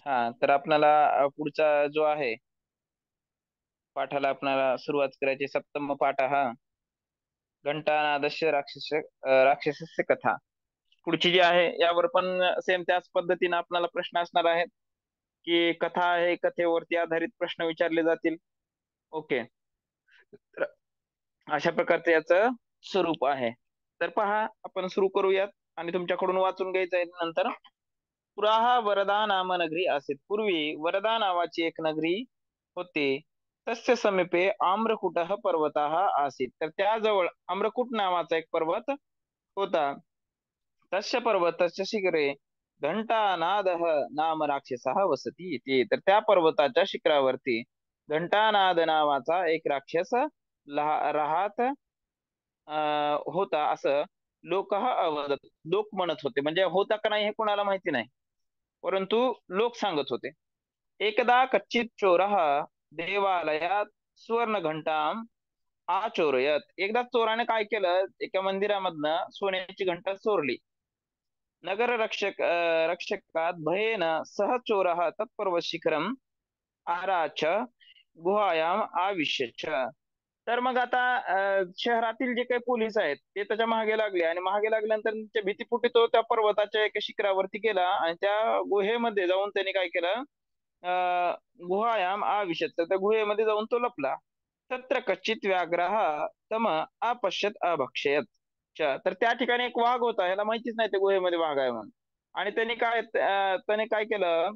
हा, तर आपल्याला पुढचा जो आहे पाठाला आपल्याला सुरुवात करायची. सप्तम पाठ हा घंटानादस्य राक्षसस्य कथा. पुढची जी आहे यावर पण सेम त्याच पद्धतीने आपल्याला प्रश्न असणार आहेत, की कथा आहे, कथेवरती आधारित प्रश्न विचारले जातील. ओके, तर अशा प्रकारचं याचं स्वरूप आहे. तर पहा, आपण सुरू करूयात आणि तुमच्याकडून वाचून घ्यायचं आहे नंतर. पुराहा वरदा नाम नगरी असेल. पूर्वी वरदा नावाची एक नगरी होती. तस्य समीपे आम्रकुटः पर्वतः आसीत्. तर त्याजवळ आम्रकूट नावाचा एक पर्वत होता. तस्य पर्वतस्य शिखरे घंटानादः नाम राक्षसः वसति इति. तर त्या पर्वताच्या शिखरावरती घंटानाद नावाचा एक राक्षस राहत होता, असं लोक अवदत, लोक म्हणत होते. म्हणजे होता का नाही हे कोणाला माहिती नाही, परंतु लोक सांगत होते. एकदा कच्चित चोरः देवालयात सुवर्ण घंटाम आचोरयत. एकदा चोराने काय केलं, एका मंदिरामधनं सोन्याची घंटा चोरली. नगर रक्षकात भयेन सह चोरः तत्पर्वत शिखरम आराच गुहायाम आविश्य. तर मग आता शहरातील जे काही पोलीस आहेत ते त्याच्या मागे लागले, आणि मागे लागल्यानंतर त्या भीतीपोटी तो त्या पर्वताच्या एका शिखरावरती गेला आणि त्या गुहेमध्ये जाऊन त्याने काय केलं, गुहायाम आविशत, तर त्या गुहेमध्ये जाऊन तो लपला. तत्र कच्चित व्याघ्रः तम अपश्यत अभक्षयत. तर त्या ठिकाणी एक वाघ होता, ह्याला माहितीच नाही त्या गुहेमध्ये वाघ आहे म्हणून. आणि त्याने काय केलं,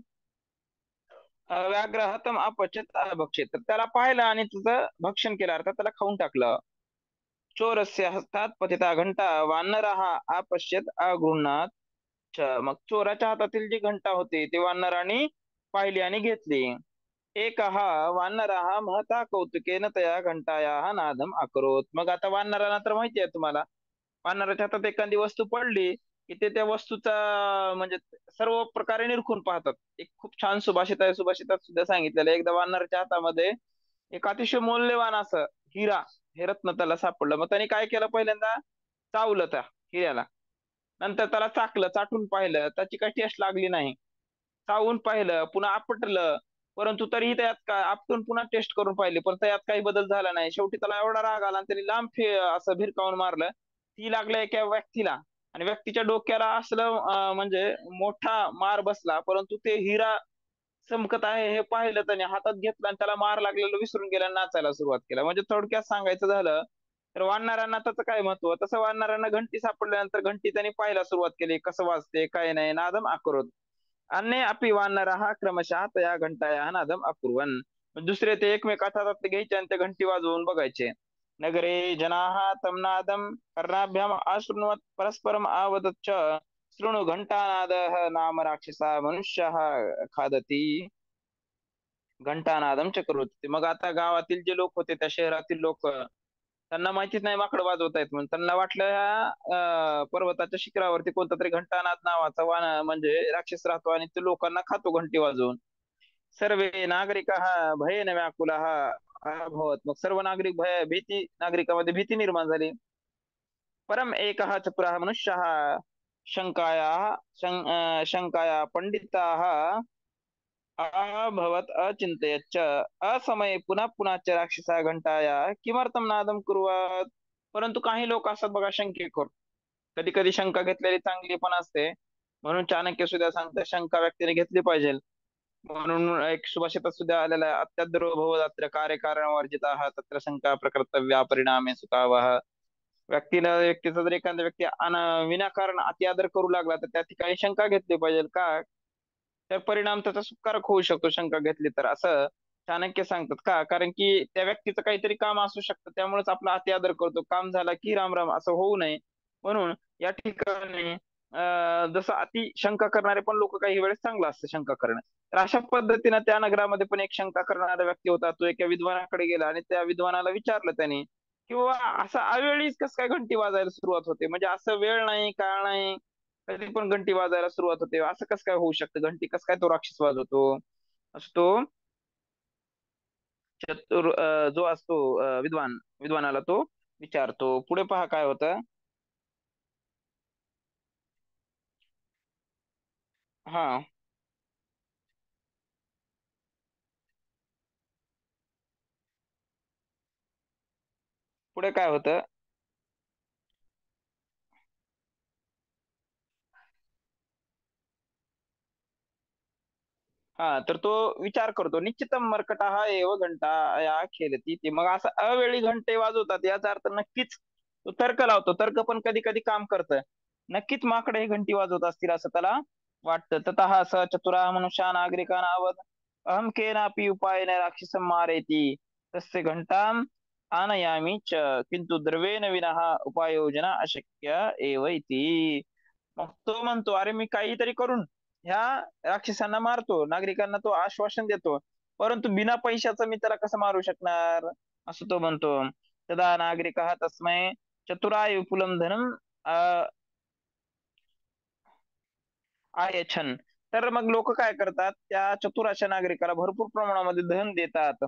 व्याघ्र हतम अपश्यत अभक्षयत, तर त्याला पाहिलं आणि तुझं भक्षण केलं, अर्थात त्याला खाऊन टाकलं. चोरस्य हस्तात पतिता घंटा वानरः अपश्यत अगृह्णात. मग चोराच्या हातातील जी घंटा होती ती वानराने पाहिली आणि घेतली. एकः वानरः महता कौतुकेन तया घंटायाः नादम अकरोत. मग आता वानराला तर माहिती आहे तुम्हाला, वानराच्या हातात एखादी वस्तू पडली की ते त्या वस्तूचा म्हणजे सर्व प्रकारे निरखून पाहतात. एक खूप छान सुभाषित आहे, सुभाषितात सुद्धा सांगितलेलं आहे. एकदा वानराच्या हातामध्ये एक अतिशय मौल्यवान असं हिरा, हे रत्न त्याला सापडलं. मग त्याने काय केलं, पहिल्यांदा चावलं त्या हिऱ्याला, नंतर त्याला चाखलं, चाटून पाहिलं, त्याची काही टेस्ट लागली नाही. चावून पाहिलं, पुन्हा आपटलं, परंतु तरीही त्यात काय आपटून पुन्हा टेस्ट करून पाहिली, पण त्यात काही बदल झाला नाही. शेवटी त्याला एवढा राग आला आणि त्याने लांब असं भिरकावून मारलं. ती लागलं एका व्यक्तीला, आणि व्यक्तीच्या डोक्याला असलं म्हणजे मोठा मार बसला, परंतु ते हिरा चमकत आहे हे पाहिलं, त्याने हातात घेतलं आणि त्याला मार लागलेलं विसरून गेला, नाचायला सुरुवात केला. म्हणजे थोडक्यात सांगायचं झालं तर वानरांना त्याचं काय महत्व, तसं वानरांना घंटी सापडल्यानंतर घंटी त्यांनी पाहायला सुरुवात केली, कसं वाजते काय नाही, नादम अकरोत. अन्य अपि वानरः क्रमशः तया घंटाया नादम अकुर्वन्. दुसरे ते एकमेकात हातात घ्यायचे आणि ते घंटी वाजवून बघायचे. नगरे जनाः तं नादं कर्णाभ्याम अशृण्वत् परस्परम् आवदत् च शृणु घंटानादः नाम राक्षसा मनुष्यः खादती घंटानादम च करोति. मग आता गावातील जे लोक होते, त्या शहरातील लोक, त्यांना माहितीच नाही माकडं वाजवतायत म्हणून. त्यांना वाटलं पर्वताच्या शिखरावरती कोणता तरी घंटानाद नावाचा म्हणजे राक्षस राहतो आणि तो लोकांना खातो घंटी वाजवून. सर्वे नागरिकाः भयेन व्याकुलाः अभवत्. मग सर्व नागरिकांमध्ये भीती निर्माण झाली. परम एकः चतुरः मनुष्यः शंकाया पंडिताः अभवत् अचिंतयच्च असमये पुन्हा पुन्हा च राक्षसा घंटाया किमर्थम नादम कुर्वत. परंतु काही लोक असतात बघा शंकेखोर, कधी कधी शंका घेतलेली चांगली पण असते. म्हणून चाणक्य सुद्धा सांगतात शंका व्यक्तीने घेतली पाहिजे. म्हणून एक सुभाषितात सुद्धा आलेला आहे, अत्याद्रो भवदात्र कार्यकारण वर्जिताः तत्र शंका प्रकर्तव्या परिणामे सुखावह. व्यक्तीचा जर एखादा व्यक्ती विनाकारण अति आदर करू लागला तर त्या ठिकाणी शंका घेतली पाहिजे का, तर परिणाम त्याचा सुखकारक होऊ शकतो शंका घेतली तर, असं चाणक्य सांगतात. का, कारण की त्या व्यक्तीचं काहीतरी काम असू शकतं, त्यामुळेच आपला अति आदर करतो. काम झाला की राम राम असं होऊ नये म्हणून या ठिकाणी जसं अति शंका करणारे पण लोक काही वेळेस चांगलं असतं शंका करणं. तर अशा पद्धतीनं त्या नगरामध्ये पण एक शंका करणारा व्यक्ती होता. तो एका विद्वानाकडे गेला आणि त्या विद्वानाला विचारलं त्याने, किंवा असं अवेळीच कसं काय घंटी वाजायला सुरुवात होते, म्हणजे असं वेळ नाही काळ नाही, कधी पण घंटी वाजायला सुरुवात होते, असं कसं काय होऊ शकतं, घंटी कसं काय तो राक्षस वाजवतो, असं तो जो असतो विद्वानाला तो विचारतो. पुढे पहा काय होतं. हा, पुढे काय होतं? हा, तर तो विचार करतो, निश्चितम मर्कटा हा एव घंटा या खेळती ती. मग असं अवेळी घंटे वाजवतात याचा अर्थ नक्कीच तो तर्क लावतो. तर्क पण कधी कधी काम करतं. नक्कीच माकडे ही घंटी वाजवत असतील असं त्याला वाटतं. ततः स चतुरा मनुष्या नागरिकानावद अहम केनापि उपायेन राक्षसं मारयति तस्य घंटाम आनयामि च किंतु द्रवेण विना उपाययोजना अशक्य एव इति. मग तो म्हणतो, अरे मी काहीतरी करून ह्या राक्षसांना मारतो, नागरिकांना तो आश्वासन देतो, परंतु बिना पैशाचं मी त्याला कसं मारू शकणार, असं तो म्हणतो. तदा नागरिक तस्मै चतुराय विपुलं धनम आयछन. तर मग लोक काय करतात, त्या चतुर अशा नागरिकाला भरपूर प्रमाणामध्ये धन देतात.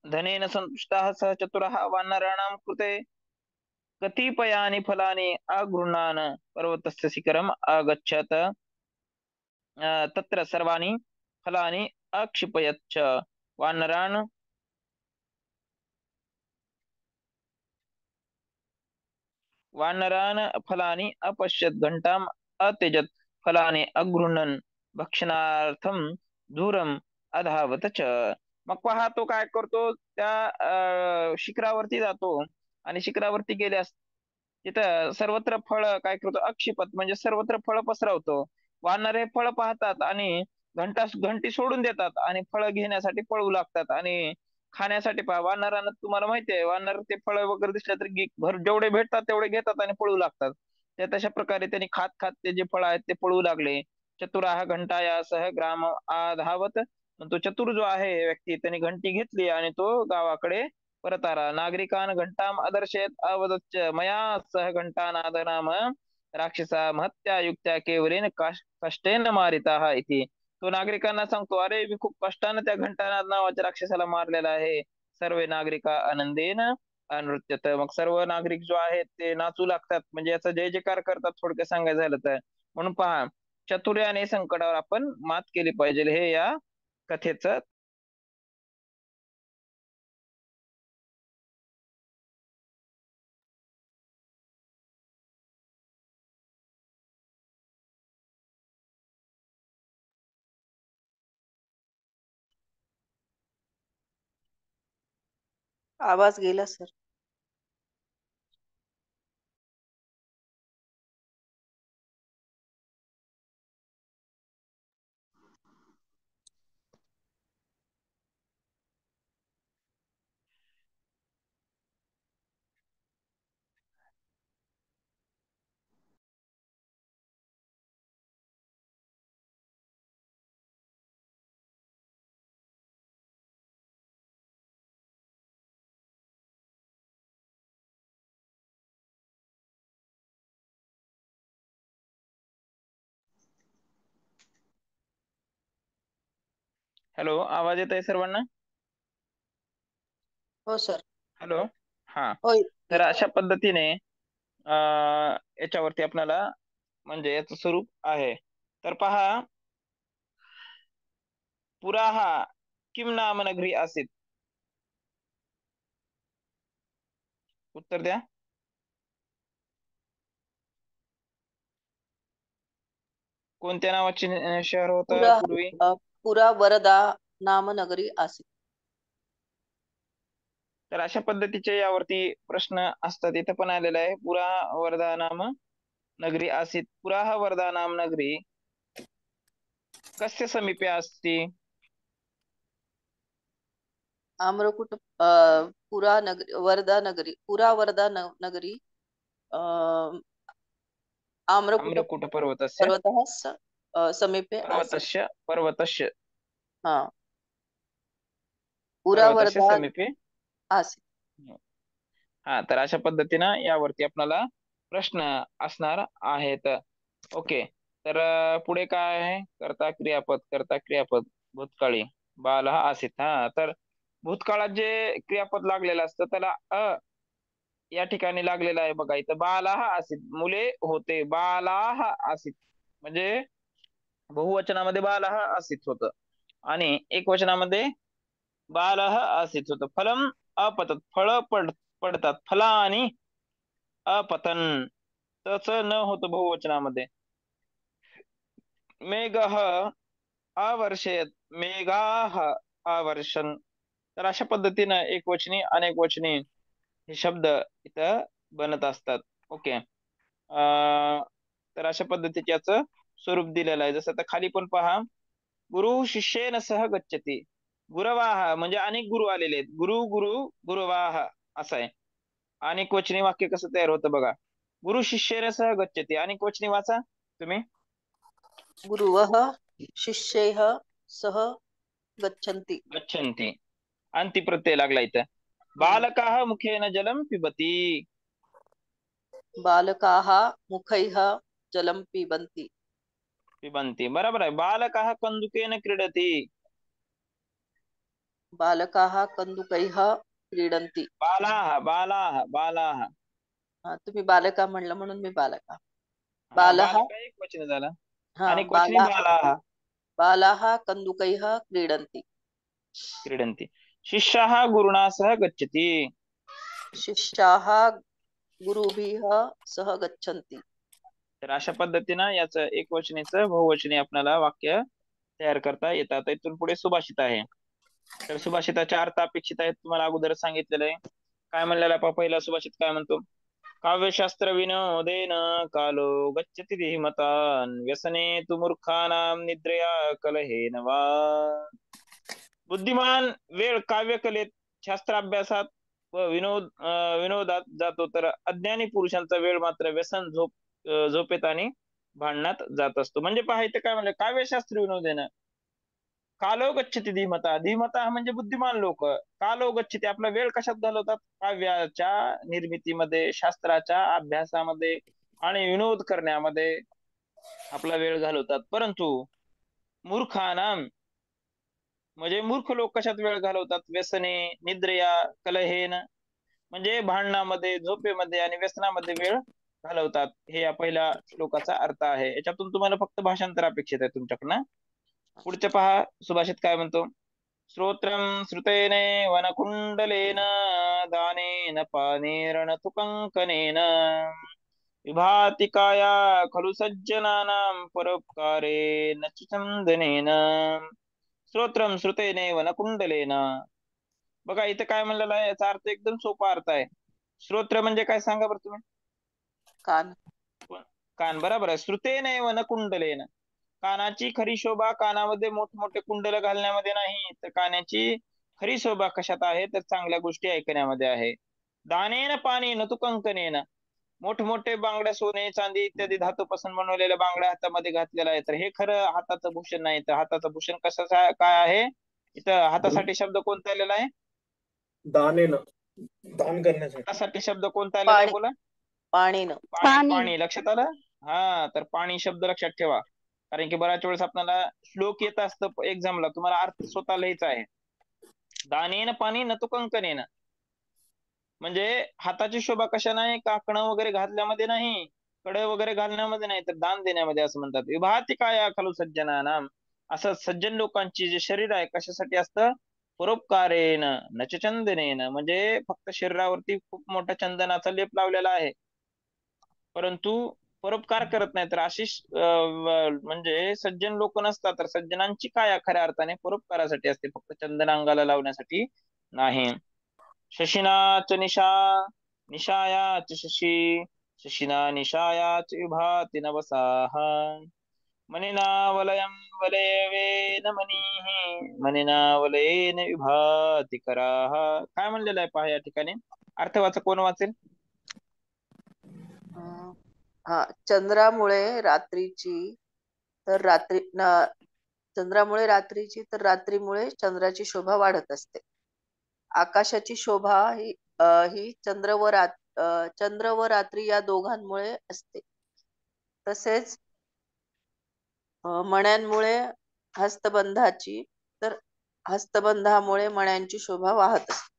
धनेन संतुष्टाः सः चतुरः वानराणां कृते कतिपयानि फलानि अगृह्णान् पर्वतस्य शिखरम् अगच्छत् तत्र सर्वाणि फलानि अक्षिपयच्च वानरान् वानरान् फलानि अपश्यत् घंटाम् अत्यजत् फलानि अगृह्णन् भक्षणार्थं दूरम अधावत च. मग पहा तो काय करतो, त्या शिखरावरती जातो आणि शिखरावरती गेल्यास तिथं सर्वत्र फळ काय करतो, अक्षिपत म्हणजे सर्वत्र फळ पसरवतो. वानर हे फळ पाहतात आणि घंटी सोडून देतात आणि फळ घेण्यासाठी पळू लागतात. आणि खाण्यासाठी पहा, वानरांना तुम्हाला माहिती आहे, वानर ते फळ वगैरे दिसले तर जेवढे भेटतात तेवढे घेतात आणि पळू लागतात. ते तशा प्रकारे त्यांनी खात खात ते जे फळ आहेत ते पळू लागले. चतुराह घंटाया सह ग्राम आधावत. तो चतुर जो आहे व्यक्ती, त्याने घंटी घेतली आणि तो गावाकडे परत आला. नागरिकान घंटाम अदर्शयत अवदच्च मया सह घंटानादनाम राक्षसा महत्या युक्त्या केवलेन कष्टेन मारिता इति. तो नागरिकांना सांगतो, अरे मी खूप कष्टाने त्या घंटानाद नावाच्या राक्षसाला मारलेला आहे. सर्व नागरिक आनंदेन नृत्यत. मग सर्व नागरिक जो आहेत ते नाचू लागतात, म्हणजे याचा जय जयकार करतात थोडक्यात सांगायचं झालं तर. म्हणून पहा, चतुर्याने संकटावर आपण मात केली पाहिजे, हे या कथेचं. आवाज गेला सर. हॅलो, आवाज येत आहे सर्वांना? हो सर. हॅलो. हा, हो तर येत. अशा पद्धतीने याच्यावरती आपल्याला म्हणजे याचं स्वरूप आहे. तर पहा, पुरा हा किम नाम नगरी आसीत. उत्तर द्या. कोणत्या नावाचे शहर होतं पुरा पूर्वी? पुरा वरदा नाम नगरी आसी. तर अशा पद्धतीचे यावरती प्रश्न असतात. इथं पण आलेला आहे, पुरा वर्धा नाम नगरी आसीत. पुरा वर्धा नाम नगरी कस्य समीपे अस्ति? आम्रकुट पुरा नगरी वर्धा नगरी पुरा वर्धा नगरी आम्रकुट आम्रकूट पर्वतस्य पर्वतः समीपे आसीत्. पर्वतस्य पर्वतस्य हा, पुरा पर्वतस्य वर्धा समीपे. आसीत्. हा, तर अशा पद्धतीनं यावरती आपल्याला प्रश्न असणार आहेत. ओके. तर पुढे काय आहे, कर्ता क्रियापद. कर्ता क्रियापद भूतकाळी. बाल हा आसीत. हा, तर भूतकाळात जे क्रियापद लागलेलं असतं त्याला या ठिकाणी लागलेला आहे बघा, इथं बालाह आसीत, मुले होते, बालाह आसीत, म्हणजे बहुवचनामध्ये बालाह आसीत होतं आणि एक वचनामध्ये बालः आसीत होतं. फलम अपतत, फळ पडतात, फला आणि अपतन, तसं न होतं बहुवचनामध्ये. मेघः अवर्षयत, मेघाः अवर्षन्. तर अशा पद्धतीनं एक वचनी अनेक वचनी हे शब्द इथं बनत असतात. ओके. तर अशा पद्धतीचे याचं स्वरूप दिलेलं आहे. जसं आता खाली पण पहा, गुरु शिष्येन सह गच्छति, गुरवाह म्हणजे अनेक गुरु आलेले आहेत, गुरु गुरु गुरवाह असं आहे. अनेक वचनी वाक्य कसं तयार होतं बघा, गुरु शिष्येन सह गच्छति, अनेक वचनी वाचा तुम्ही. गुरुवः शिष्यैः सह गच्छन्ति. गच्छन्ति, अंती प्रत्यय लागला इथं. बालकाः मुखेन जलं पिबती, बालकाः मुखैः जलं पिबन्ति. पिबन्ति बरोबर आहे. बालकाः कन्दुकेन क्रीडति, बालकाः कन्दुकैः क्रीडन्ति. बालाः बालाः बालाः. हा, तुम्ही बालका म्हणलं म्हणून मी बालका. हा, बालः, बालका एक वचन झाला, हा, अनेक वचनी बालाः बालाः कन्दुकैः क्रीडन्ति. क्रीडन्ति. शिष्याः गुरुणा सह गच्छति, शिष्याः गुरुभिः सह गच्छन्ति. तर अशा पद्धतीनं याचं एकवचनीचं बहुवचनी आपल्याला वाक्य तयार करता येतात. इथून पुढे सुभाषित आहे. तर सुभाषिताचे अर्थ अपेक्षित आहेत, तुम्हाला अगोदर सांगितलेलं आहे. काय म्हणलेला पहिला सुभाषित काय म्हणतो, काव्यशास्त्र विनोदेन कालो गच्छति धीमतान्, व्यसने तु मूर्खानां निद्रया कलहेन वा. बुद्धिमान वेळ काव्यकलेत, शास्त्राभ्यासात व विनोदात जातो, तर अज्ञानी पुरुषांचा वेळ मात्र व्यसन, झोपेत आणि भांडणात जात असतो. म्हणजे पहा इथे काय म्हणलं, काव्यशास्त्र विनोदेन कालो गच्छति धीमता, धीमता म्हणजे बुद्धिमान लोक, कालो गच्छति आपला वेळ कशात घालवतात, काव्याच्या निर्मितीमध्ये, शास्त्राच्या अभ्यासामध्ये आणि विनोद करण्यामध्ये आपला वेळ घालवतात. परंतु मूर्खानाम म्हणजे मूर्ख लोक कशात वेळ घालवतात, व्यसने, निद्रया, कलहेन म्हणजे भांडणामध्ये, झोपेमध्ये आणि व्यसनामध्ये वेळ घालवतात. हे या पहिल्या श्लोकाचा अर्थ आहे. याच्यातून तुम्हाला फक्त भाषांतर अपेक्षित आहे तुमच्याकडनं. पुढचे पहा, सुभाषित काय म्हणतो, श्रोत्रं श्रुतेने वनकुंडलेन, दानेन पानेरण तुकंकनेन, विभाति काया खलु सज्जनानां, परोपकारेण च चंदनेन. श्रोत्रं श्रुतेने वनकुंडलेन, बघा इथं काय म्हणलेलं आहे, याचा अर्थ एकदम सोपा अर्थ आहे. श्रोत्र म्हणजे काय सांगा बरं तुम्ही. कान. कान बरोबर आहे. श्रुतेने वनकुंडलेन, कानाची खरी शोभा कानामध्ये मोठमोठे कुंडल घालण्यामध्ये नाही, तर कानाची खरी शोभा कशात आहे, तर चांगल्या गोष्टी ऐकण्यामध्ये आहे. दानेन पानेन तु कंकनेन, मोठमोठे बांगड्या, सोने चांदी इत्यादी धातूपासून बनवलेल्या बांगड्या हातामध्ये घातलेल्या आहेत, तर हे खरं हाताचं भूषण नाही. तर हाताचं भूषण कसं काय आहे, इथं हातासाठी शब्द कोणता आलेला आहे, दानेनं, दान करण्यासाठी. हातासाठी शब्द कोणता आलेला आहे पाणी, बोला, पाणीनं. पाणी. पाणी लक्षात आलं. हा, तर पाणी शब्द लक्षात ठेवा, कारण की बऱ्याच वेळेस आपल्याला श्लोक येत असतं एक्झामला, तुम्हाला अर्थ स्वतः लिहायचा आहे. दानेन पाणी न तू कंकनेन, म्हणजे हाताची शोभा कशा नाही, काकणं वगैरे घातल्यामध्ये नाही, कडे वगैरे घालण्यामध्ये नाही, तर दान देण्यामध्ये असं म्हणतात. विभाती काया खलु सज्जनानाम, असं सज्जन लोकांची जे शरीर आहे कशासाठी असतं, परोपकारेन नच चंदनेन, म्हणजे फक्त शरीरावरती खूप मोठा चंदनाचा लेप लावलेला आहे, परंतु परोपकार करत नाही. तर अशी म्हणजे सज्जन लोक नसतात, तर सज्जनांची काया खऱ्या अर्थाने परोपकारासाठी असते, फक्त चंदन अंगाला लावण्यासाठी नाही. शशिनाच निशा, निशायाच शशी, शशिना निशायाच विभाति नवसाः, मनिना वलयं वलयवेन मनीः, मनिना वलयेन विभाति कराः. काय म्हणलेलं आहे पहा या ठिकाणी, अर्थ वाचा, कोण वाचेल. हा, चंद्रामुळे रात्रीची तर चंद्रामुळे रात्रीची तर रात्रीमुळे चंद्राची शोभा वाढत असते. आकाशाची शोभा ही चंद्र व रात्री या दोघांमुळे असते. तसेच मण्यांमुळे हस्तबंधाची तर हस्तबंधामुळे मण्यांची शोभा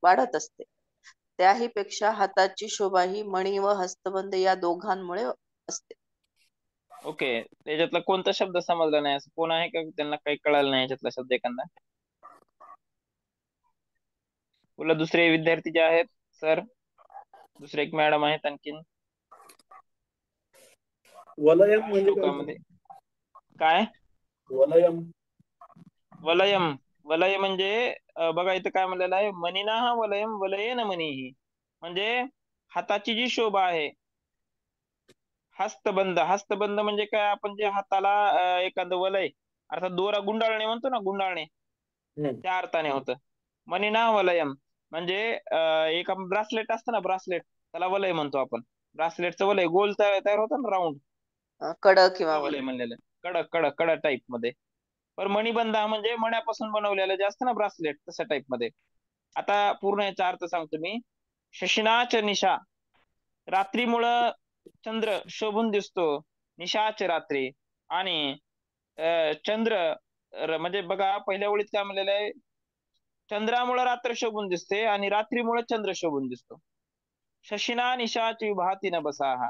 वाढत असते. त्याही पेक्षा हाताची शोभा ही मणी व हस्तबंध या दोघांमुळे असते. ओके, त्याच्यातला कोणता शब्द समजला नाही असं कोण आहे का त्यांना काही कळालं नाही याच्यातला शब्द एखादा? बोला दुसरे विद्यार्थी जे आहेत सर, दुसरे एक मॅडम आहेत आणखीन वलयम या म्हणजे काय होतं? श्लोकामध्ये. काय वलयम वलयम? वलय म्हणजे बघा इथं काय म्हणलेलं आहे, मनीना हा वलयम वलयेन मनीही, म्हणजे हाताची जी शोभा आहे. हस्तबंध, हस्तबंध म्हणजे काय, आपण जे हाताला एखादं वलय अर्थात दोरा गुंडाळणे म्हणतो ना, गुंडाळणे, हम्म. त्या अर्थाने होतं. मनीना वलयम म्हणजे एक ब्रासलेट असतं ना, ब्रासलेट, त्याला वलय म्हणतो आपण. ब्रासलेटचं वलय गोल तयार होतं ना, राऊंड, कडक किंवा त्याला वलय वलय. म्हणलेलं. कडक कडक कडक टाईप मध्ये. पण मणिबंध हा म्हणजे मण्यापासून बनवलेलं जे असतं ना ब्रासलेट, तशा टाईप मध्ये. आता पूर्ण याचा अर्थ सांगतो मी. शशिनाच निशा, रात्रीमुळं चंद्र शोभून दिसतो. निशाच रात्री. आणि चंद्र म्हणजे बघा पहिल्या ओळीत काय म्हणलेलं आहे, चंद्रामुळे रात्र शोभून दिसते आणि रात्रीमुळे चंद्र शोभून दिसतो. शशिना निशाची विभाती न बसाहा,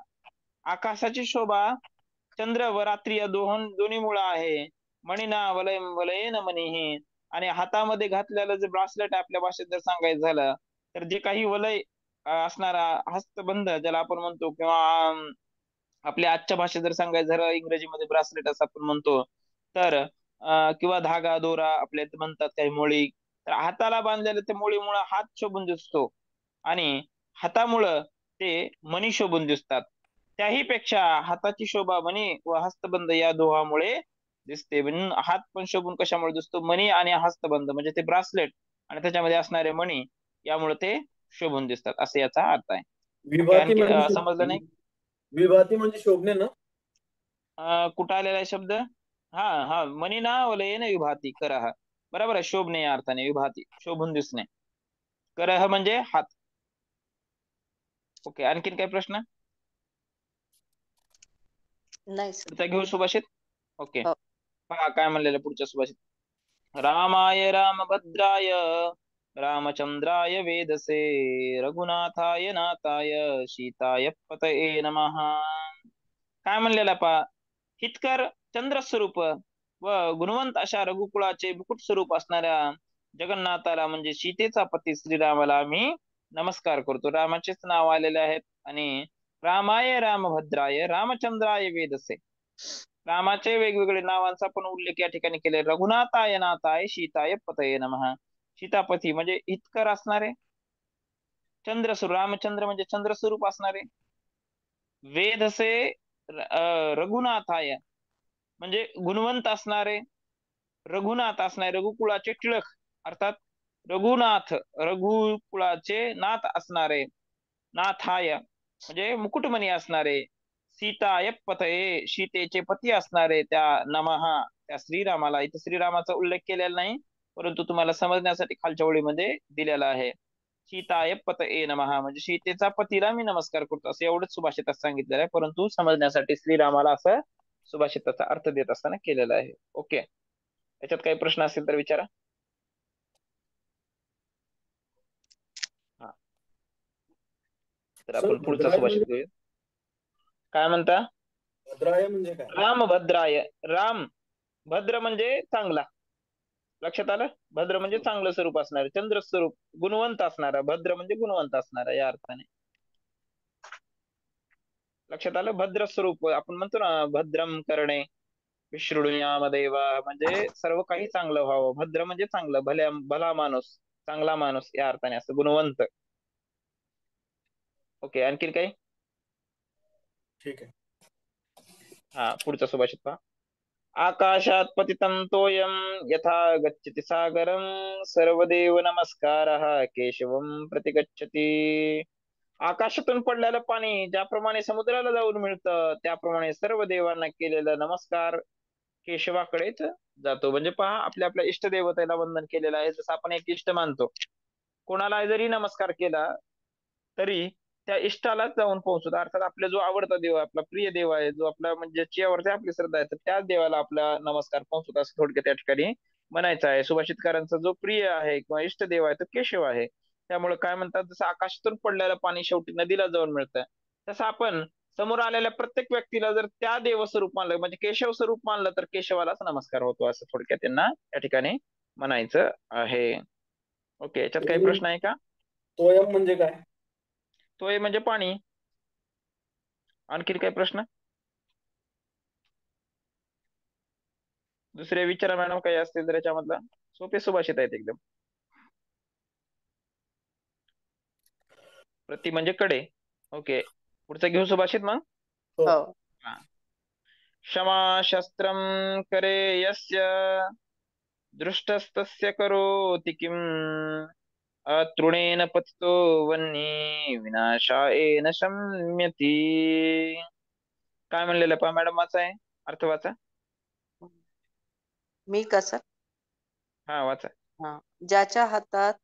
आकाशाची शोभा चंद्र व रात्री या दोन्हीमुळे आहे. मणिना वलय वलयेन मनीही, आणि हातामध्ये घातलेलं जे ब्रासलेट आपल्या भाषेत जर सांगायचं झालं तर जे काही वलय असणारा हस्तबंध ज्याला आपण म्हणतो, किंवा आपल्या आजच्या भाषेत जर सांगायचं झालं इंग्रजीमध्ये ब्रासलेट असं आपण म्हणतो, तर किंवा धागा दोरा आपल्या इथे म्हणतात काही मोळी, तर हाताला बांधलेल्या त्या मोळीमुळे हात शोभून दिसतो आणि हातामुळं ते मणी शोभून दिसतात. त्याही पेक्षा हाताची शोभा मणी व हस्तबंध या दोहामुळे दिसते. म्हणून हात पण शोभून कशामुळे दिसतो, मणी आणि हस्तबंध म्हणजे ते ब्रासलेट आणि त्याच्यामध्ये असणारे मणी, यामुळे ते शोभून दिसतात, असे याचा अर्थ आहे. ओके, विभाती आणखी म्हणजे समजलं नाही? विभाती म्हणजे शोभणे ना? कुठं आलेला आहे शब्द? हा हा, मनी ना वलयेन विभाती करह, बरोबर आहे, शोभणे या अर्थाने, विभाती शोभून दिसणे, करह म्हणजे हात. ओके, आणखीन काही प्रश्न? नाही सर. पुढचा घेऊ सुभाषित. ओके, हो. पहा काय म्हणलेलं पुढच्या सुभाषित. रामाय रामभद्राय रामचंद्राय वेदसे रघुनाथाय नाथाय सीताय पतये नमः. काय म्हणलेला पहा, हितकर चंद्रस्वरूप व गुणवंत अशा रघुकुळाचे मुकुट स्वरूप असणाऱ्या जगन्नाथाला म्हणजे सीतेचा पती श्रीरामाला आम्ही नमस्कार करतो. रामाचेच नाव आलेले आहेत. आणि रामाय रामभद्राय रामचंद्राय वेदसे, रामाचे वेगवेगळे नावांचा पण उल्लेख या ठिकाणी केले. रघुनाथाय नाथाय सीताय पतये नमः, सीतापती म्हणजे हितकर असणारे, चंद्रस्वरूप रामचंद्र म्हणजे चंद्रस्वरूप असणारे, वेदसे रघुनाथाय म्हणजे गुणवंत असणारे, रघुनाथ असणारे, रघुकुळाचे टिळक अर्थात रघुनाथ, रघुकुळाचे नाथ असणारे, नाथाय म्हणजे मुकुटमणी असणारे, सीताय पतये सीतेचे पती असणारे त्या नमः, त्या श्रीरामाला. इथे श्रीरामाचा उल्लेख केलेला नाही, परंतु तुम्हाला समजण्यासाठी खालच्या ओळीमध्ये दिलेला आहे. सीताय पतये नमः म्हणजे सीतेचा पतीला मी नमस्कार करतो, असं एवढंच सुभाषितात सांगितलेलं आहे, परंतु समजण्यासाठी श्रीरामाला असं सुभाषिताचा अर्थ देत असताना केलेला आहे. ओके, याच्यात काही प्रश्न असेल तर विचारा. हा, तर सर आपण पुढचा भद्राय सुभाषित म्हणजे घेऊया. काय म्हणता? भद्राय म्हणजे काय? राम भद्राय, राम भद्र म्हणजे चांगला, लक्षात आलं? भद्र म्हणजे चांगलं स्वरूप असणार, चंद्र स्वरूप, गुणवंत असणारा, भद्र म्हणजे गुणवंत असणारा या अर्थाने. लक्षात आलं? भद्र स्वरूप आपण म्हणतो ना, भद्रम करणे विशृणुयामदेव, म्हणजे सर्व काही चांगलं व्हावं. भद्र म्हणजे चांगलं, भला माणूस, चांगला माणूस या अर्थाने असं गुणवंत. ओके, आणखीन काही? ठीक आहे. हा, पुढचा सुभाषित पहा. आकाशात पतितं तोयम यथा गच्छति सागरम सर्वदेव नमस्कारः केशवम प्रतिगच्छति. आकाशातून पडलेलं पाणी ज्याप्रमाणे समुद्राला जाऊन मिळतं, त्याप्रमाणे सर्व देवांना केलेला नमस्कार केशवाकडेच जातो. म्हणजे पहा, आपल्या आपल्या इष्ट देवतेला वंदन केलेलं आहे. जसं आपण एक इष्ट मानतो, कोणाला जरी नमस्कार केला तरी त्या इष्टालाच जाऊन पोहोचतो. अर्थात आपला जो आवडता देव आहे, आपला प्रिय देव आहे, जो आपला म्हणजे ज्याच्यावरती आपली श्रद्धा आहे, तर त्याच देवाला आपला नमस्कार पोहोचतो, असं थोडक्यात त्या ठिकाणी म्हणायचं आहे. सुभाषितकारांचा जो प्रिय आहे किंवा इष्ट देव आहे तो केशव आहे. त्यामुळे काय म्हणतात, जसं आकाशातून पडलेलं पाणी शेवटी नदीला जाऊन मिळतं, तसं आपण समोर आलेल्या प्रत्येक व्यक्तीला जर त्या देव स्वरूप मानलं, म्हणजे केशव स्वरूप मानलं, तर केशवालाच नमस्कार होतो, असं थोडक्यात त्यांना या ठिकाणी म्हणायचं आहे. ओके, याच्यात काही प्रश्न आहे का? तोयम म्हणजे काय? तो म्हणजे पाणी. आणखीन काही प्रश्न? दुसरे विचारा मॅडम, काही असतील तर याच्यामधला. सोपे सुभाषित आहेत एकदम. प्रति म्हणजे कडे. ओके, पुढचं घेऊ सुभाषित मग. हो. हो. हा. क्षमा शस्त्रम करे यस्य दृष्टस्तस्य करोति किम अतृणेन पतितो वन्नी विनाशायेन शम्यति. काय म्हणलेलं पहा मॅडम, वाचा आहे, अर्थ वाचा. मी कसं हा वाचा. हा ज्याच्या हातात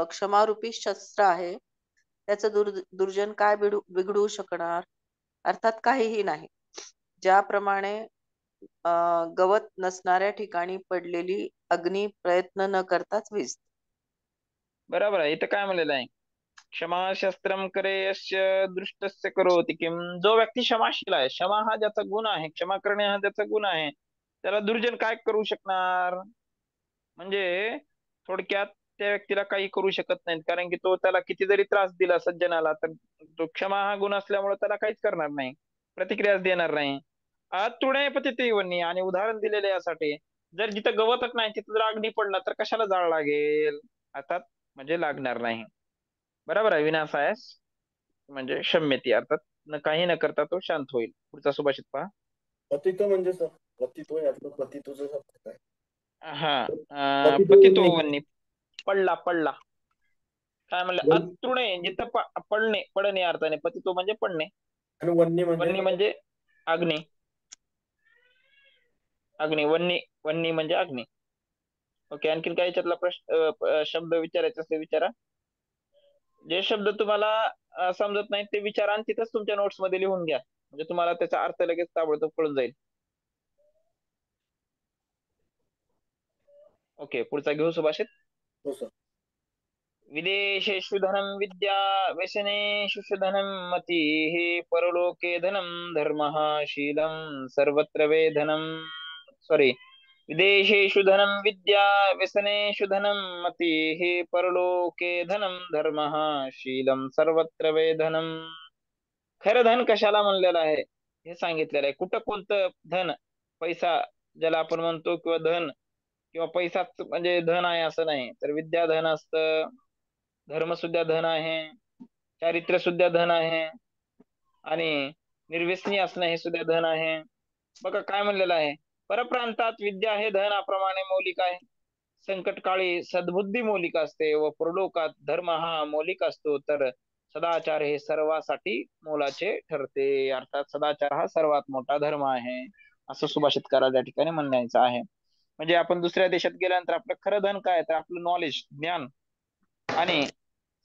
क्षमारूपी शस्त्र आहे त्याचं दुर्जन काय बिघडू शकणार? अर्थात काहीही नाही. ज्याप्रमाणे गवत नसणाऱ्या ठिकाणी पडलेली अग्नी प्रयत्न न करताच विझते. बरोबर आहे. इथं काय म्हणलेलं आहे, क्षमा शस्त्रम करे यस्य दृष्टस्य करोति किम. जो व्यक्ती क्षमाशील आहे, क्षमा हा ज्याचा गुण आहे, क्षमा करणे हा ज्याचा गुण आहे, त्याला दुर्जन काय करू शकणार? म्हणजे थोडक्यात त्या व्यक्तीला काही करू शकत नाहीत, कारण की तो त्याला किती जरी त्रास दिला सज्जनाला, तर तो क्षमा हा गुण असल्यामुळे त्याला काहीच करणार नाही, प्रतिक्रियाच देणार नाही. तुणे पतिते वन्नी, आणि उदाहरण दिलेले यासाठी, जर जिथं गवतच नाही तिथं जर अग्नी पडला तर कशाला जाळ लागेल? अर्थात म्हणजे लागणार नाही. बरोबर आहे. विनाशायास म्हणजे शम्यती, अर्थात काही न करता तो शांत होईल. पुढचा सुभाषित पहा. पतितो म्हणजे सर, पतितो यातलं पतितोचं शब्द काय? हा, पतितो पतितो वन्नी. वन्नी, पडला पडला. काय म्हणलं, अतृणे जिथं पडणे, पडणे अर्थाने पतितो म्हणजे पडणे. आणि वन्नी म्हणजे? वन्नी म्हणजे अग्नी. अग्नी, वन्नी, वन्नी म्हणजे अग्नी. ओके, आणखीन काही याच्यातला प्रश्न शब्द विचारायचा असेल विचारा. जे शब्द तुम्हाला समजत नाही ते विचारा, आणि तिथंच तुमच्या नोट्स मध्ये लिहून घ्या, म्हणजे तुम्हाला त्याचा अर्थ लगेच ताबडतोब कळून जाईल. ओके, पुढचा घेऊ सुभाषित. हो सर. विदेशेषु धनं विद्या व्यसनेषु च धनं मतिः परलोके धनं धर्मः शीलं सर्वत्र वेधनं. सॉरी, विदेशेषु धनं विद्या व्यसनेषु धनं मतिः परलोके धनं धर्मः शीलं सर्वत्र वेधनं. खरं धन कशाला म्हणलेलं आहे हे सांगितलेलं आहे. कुठं कोणतं धन, पैसा ज्याला आपण म्हणतो, किंवा धन किंवा पैसाच म्हणजे धन आहे असं नाही, तर विद्या धन असतं, धर्म सुद्धा धन आहे, चारित्र्य सुद्धा धन आहे, आणि निर्व्यसनी असणं हे सुद्धा धन आहे. बघा काय म्हणलेलं आहे, परप्रांतात विद्या हे धन अप्रमाणे मौलिक आहे, संकटकाळी सद्बुद्धी मौलिक असते, व परलोकात धर्म हा मौलिक असतो, तर सदाचार हे सर्वासाठी मोलाचे ठरते. अर्थात सदाचार हा सर्वात मोठा धर्म आहे, असं सुभाषितकाराला या ठिकाणी म्हणायचं आहे. म्हणजे आपण दुसऱ्या देशात गेल्यानंतर आपलं खरं धन काय, तर आपलं नॉलेज, ज्ञान. आणि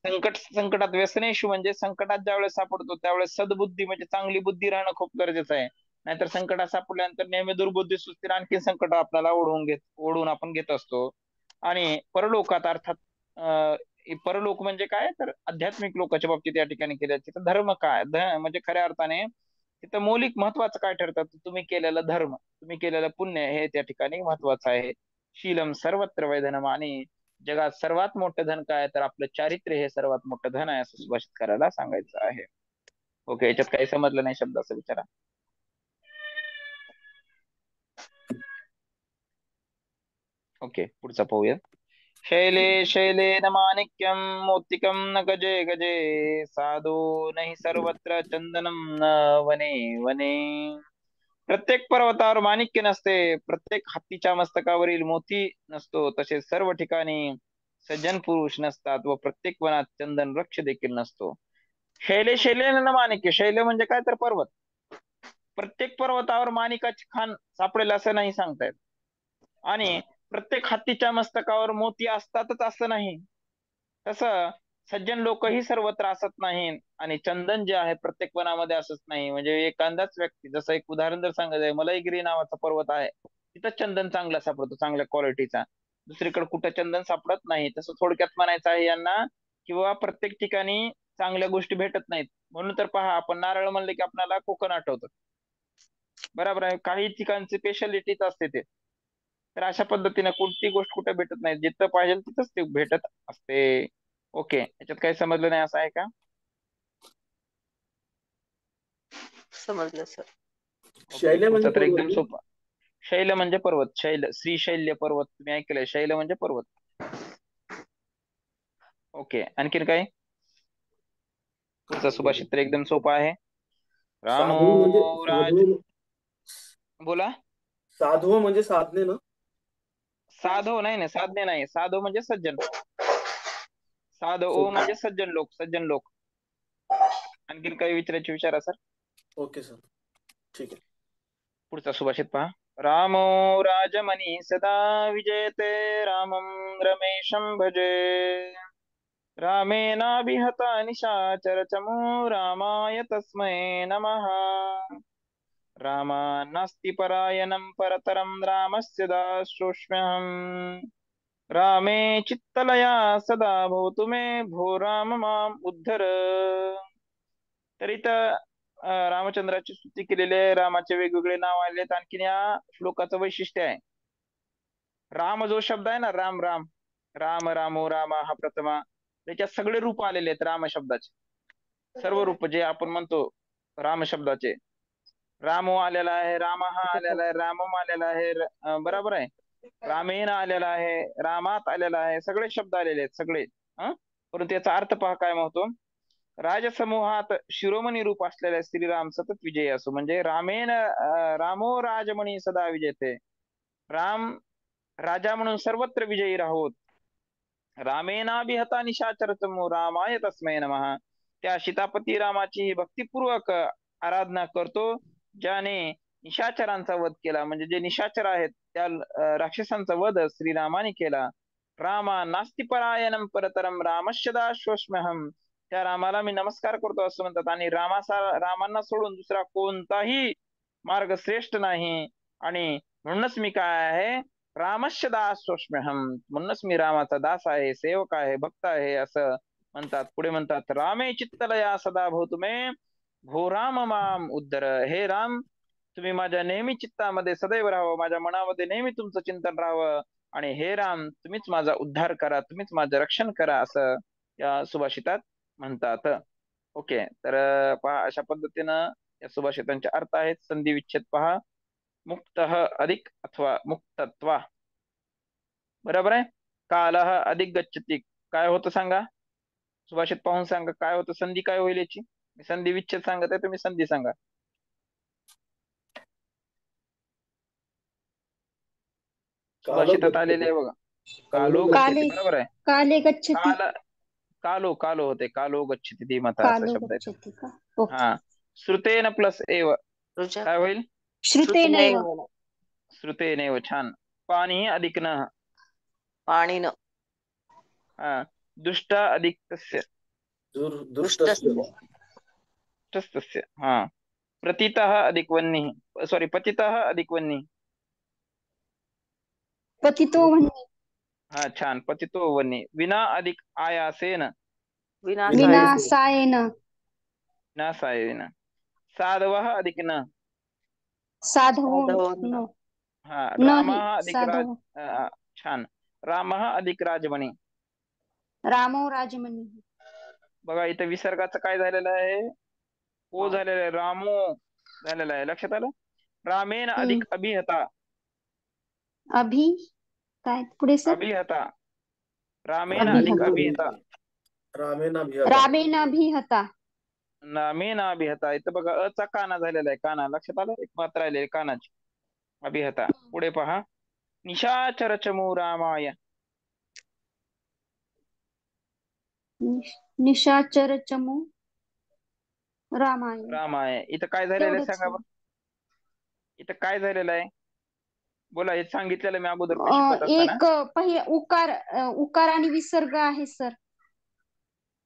संकटात व्यसनेशू म्हणजे संकटात ज्यावेळेस सापडतो त्यावेळेस सद्बुद्धी म्हणजे चांगली बुद्धी राहणं खूप गरजेचं आहे. नाहीतर संकटात सापडल्यानंतर नेहमी दुर्बुद्धी सुस्तीर आणखी संकट आपल्याला ओढून आपण घेत असतो. आणि परलोकात अर्थात परलोक म्हणजे काय, तर आध्यात्मिक लोकांच्या बाबतीत या ठिकाणी केलं, तिथं धर्म काय, म्हणजे खऱ्या अर्थाने तिथं मौलिक महत्वाचं काय ठरतं, तुम्ही केलेलं धर्म, तुम्ही केलेलं पुण्य हे त्या ठिकाणी महत्वाचं आहे. शीलम सर्वत्र वैधनम, आणि जगात सर्वात मोठं धन काय, तर आपलं चारित्र्य हे सर्वात मोठं धन आहे, असं सुभाषित करायला सांगायचं आहे. ओके, याच्यात काही समजलं नाही शब्दाचा विचारा. ओके, पुढचा पाहूया. शैले शैलेन माणिक्यम मोतिकम न गजे गजे साधो नाही सर्वत्र चंदनम न वने वने. प्रत्येक पर्वतावर माणिक्य नसते, प्रत्येक हत्तीच्या मस्तकावरील मोती नसतो, तसेच सर्व ठिकाणी सज्जन पुरुष नसतात, व प्रत्येक वनात चंदन वृक्ष देखील नसतो. शैले शैलेन न माणिक्य, शैले म्हणजे काय, तर पर्वत. प्रत्येक पर्वतावर माणिकाची खाण सापडेल असं नाही सांगतायत, आणि प्रत्येक हत्तीच्या मस्तकावर मोती असतातच असं नाही. तसं सज्जन लोकही सर्वत्र असत नाही, आणि चंदन जे आहे प्रत्येक वनामध्ये असत नाही. म्हणजे एखादाच व्यक्ती, जसं एक उदाहरण जर सांगायचं, मलयगिरी नावाचा पर्वत आहे, तिथं चंदन चांगला सापडतो, चांगल्या क्वालिटीचा. दुसरीकडे कुठं चंदन सापडत नाही. तसं थोडक्यात म्हणायचं आहे यांना, किंवा प्रत्येक ठिकाणी चांगल्या गोष्टी भेटत नाहीत. म्हणून तर पहा, आपण नारळ म्हणले की आपल्याला कोकण आठवतं. बरोबर आहे, काही ठिकाणची स्पेशालिटीच असते ते. तर अशा पद्धतीने कोणती गोष्ट कुठे भेटत नाही, जिथं पाहिजे तिथंच ते भेटत असते. ओके, याच्यात काही समजलं नाही असं आहे का? समजलं सर. ओके, शैल्या म्हणजे पुढचा तर एकदम पर्वती. सोपा. शैल म्हणजे पर्वत. श्रीशैल्य पर्वत तुम्ही ऐकलंय, शैल म्हणजे पर्वत. ओके, आणखीन काय? पुढचा सुभाषित तर एकदम सोपा आहे. रामो साधू म्हणजे राज. साधू. बोला. साधू म्हणजे साधने ना. साधव नाही ना, साधने नाही. साधव म्हणजे सज्जन. साधव म्हणजे सज्जन लोक, सज्जन लोक. आणखीन काही विचारायचे विचारा सर. ओके सर, ठीक आहे. पुढचा सुभाषित पहा. रामो राजमणी सदा विजयते, रामं रमेशं भजे. रामेणाभिहता निशाचर चमू, रामाय तस्मै नमः. रामान्नास्ति परायणं परतरं, रामस्य दासोऽस्म्यहम्. रामे चित्तलया सदा भवतु मे, भो राम माम उद्धर. तर इथं रामचंद्राची स्तुती केलेली आहे. रामाचे वेगवेगळे नाव आले आहेत. आणखीन या श्लोकाचं वैशिष्ट्य आहे, राम जो शब्द आहे ना, राम राम, राम रामो रामा हा प्रथमा, त्याच्यात सगळे रूप आलेले आहेत राम शब्दाचे. सर्व रूप जे आपण म्हणतो राम शब्दाचे, रामो आलेला आहे, राम हा आलेला आहे, रामम आलेला आहे, बरोबर आहे, रामेन आलेला आहे, रामात आलेला आहे, सगळे शब्द आलेले आहेत सगळे. परंतु याचा अर्थ पहा काय म्हणतो. राजसमूहात शिरोमणी रूप असलेल्या श्रीराम सतत विजयी असो. म्हणजे रामो राजमणी सदा विजयते. राम राजा म्हणून सर्वत्र विजयी राहोत. रामेनाभिहता निशाचरतमो, रामाय तस्मै नमः. त्या सीतापती रामाची भक्तिपूर्वक आराधना करतो, ज्याने निशाचरांचा वध केला. म्हणजे जे निशाचर आहेत त्या राक्षसांचा वध श्रीरामाने केला. रामा नास्ति परायणम परतरम, रामस्य दासोऽस्म्यहम्. त्या रामाला मी नमस्कार करतो असं म्हणतात. आणि रामांना सोडून दुसरा कोणताही मार्ग श्रेष्ठ नाही. आणि म्हणूनच मी काय आहे, रामस्य दासोऽस्म्यहम्. म्हणूनच मी रामाचा दास आहे, सेवक आहे, भक्त आहे असं म्हणतात. पुढे म्हणतात, रामे चित्तलया सदा भवतु मे, भो राम माम उद्धर. हे राम, तुम्ही माझ्या नेहमी चित्तामध्ये सदैव राहावं, माझ्या मनामध्ये नेहमी तुमचं चिंतन राहावं. आणि हे राम, तुम्हीच माझा उद्धार करा, तुम्हीच माझं रक्षण करा असं या सुभाषितात म्हणतात. ओके, तर पहा अशा पद्धतीनं या सुभाषितांचे अर्थ आहेत. संधी विच्छेद पहा. मुक्तः अधिक अथवा मुक्तत्वा, बरोबर आहे. कालः अधिक गच्छति, काय होतं सांगा. सुभाषित पाहून सांगा काय होतं, संधी काय होईल याची. मी संधी विच्छेद सांगत आहे, तुम्ही संधी सांगा. कालो सुभाषितात आलेले गच्छति. आहे बघा. कालो कालो गच्छति. गच्छति, काले बरोबर आहे. काले गच्छति. काल कालो कालो होते, कालो गच्छति धीमता असा कालो शब्द आहे. गच्छति का? ओके. हा, श्रुतेन प्लस एव रुचा काय होईल. श्रुतेनैव. श्रुतेनैव, छान. पाणी अधिक न, पाणीन. हा, दुष्ट अधिक तस्य, दुष्टस्य. तस्य, हा. प्रतितः अधिक वह्निः, सॉरी, पतितः अधिक वह्निः. पतितो वह्नि. हा, छान. पतितो वह्निः. विना अधिक आयासेन, विनाश. विनाशायेन. विनाशायेन. साधवः अधिक न, साधवो साधवो नो. हा. न हि रामः अधिक साधव. छान. रामः अधिक राजमणी. रामो राजमणी. बघा इथं विसर्गाचं काय झालेलं आहे, ओ झालेलं आहे, रामो झालेलं आहे. लक्षात आलं. रामेन अधिक अभिहता. अभि काय पुढे सर. अभिहता, रामेन अधिक अभिहता. अभिहता. रामेण अभिहता. रामेण अभिहता. रामेन अभिहता. इथं बघा अचा काना झालेला आहे, काना. लक्षात आलं, एक मात्र राहिलेली कानाची. अभिहता. पुढे पहा. निशाचर चमू रामाय. निशाचर चमू रामाय. रामाय, इथं काय झालेलं आहे तेवढंच. सांगा बरं. इथं काय झालेलं आहे, बोला. हे सांगितलेलं मी अगोदर शिकवत असताना. एक पहिला उकार, उकार आणि विसर्ग आहे सर.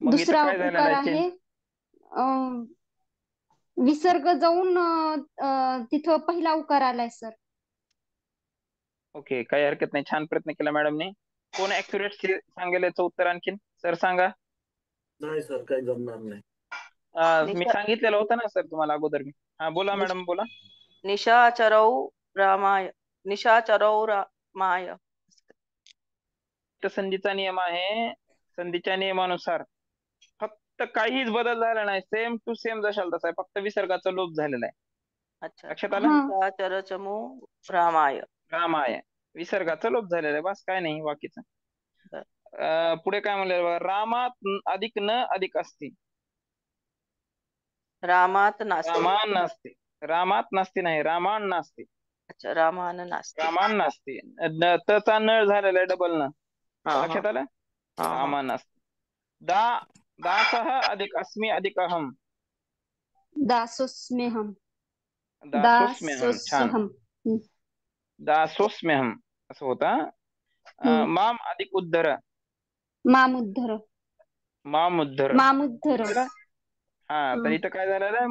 मग इथं दुसरा काय झालेलं उकार आहे, आहे. विसर्ग जाऊन तिथं पहिला उकार आलाय सर. ओके, काही हरकत नाही, छान प्रयत्न केला मॅडमने. कोण ऍक्युरेट सांगेल याचं उत्तर आणखीन? सर सांगा. नाही सर, काही जमणार नाही. मी निशा सांगितलेलं होतं ना सर तुम्हाला अगोदर मी. हा बोला निश- मॅडम, बोला. निशाचरौ रामाय निशाचरौ रामाय संधीचा नियम आहे. संधीच्या नियमानुसार फक्त काहीच बदल झाला नाही, सेम टू सेम जशाल तसा आहे, फक्त विसर्गाचा लोप झालेला आहे. अच्छा लक्षात आलं? हा निशाचरचमू रामाय. रामाय, विसर्गाचा लोप झालेला आहे, बस काय नाही बाकीचं. बर. पुढे काय म्हणलं बघा, रामात अधिक न अधिक असते. रामात नास्ति. रामान नसते, रामात नसते नाही, रामान नसते. अच्छा, रामान नास्ति. रामान नसते. तचा नळ झालेला आहे, डबल न. हा हा लक्षात आलं? हा हा. रामान नसते. दा दासः अधिक अस्मि अधिक अहम. दासोस्म्यहम. दासोस्म्यहम, छान. दासोस्हम. दासोस्म्यहम असं होता. माम अधिक उद्धर. मामुद्धर. मामुद्धर. मामुद्धर. हा, तर इथं काय झालेलं आहे,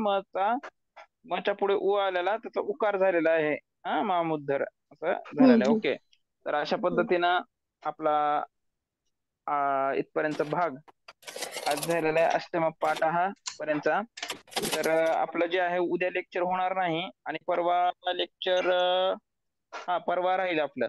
मच्या पुढे उ आलेला, त्याचा उकार झालेला आहे. हा, मामुद्धर असं झालेलं आहे. ओके, तर अशा पद्धतीनं आपला इथपर्यंत भाग आज झालेला आहे, अष्टम पाठ हा पर्यंतचा. तर आपलं जे आहे उद्या लेक्चर होणार नाही, आणि परवा लेक्चर परवा राहील आपलं.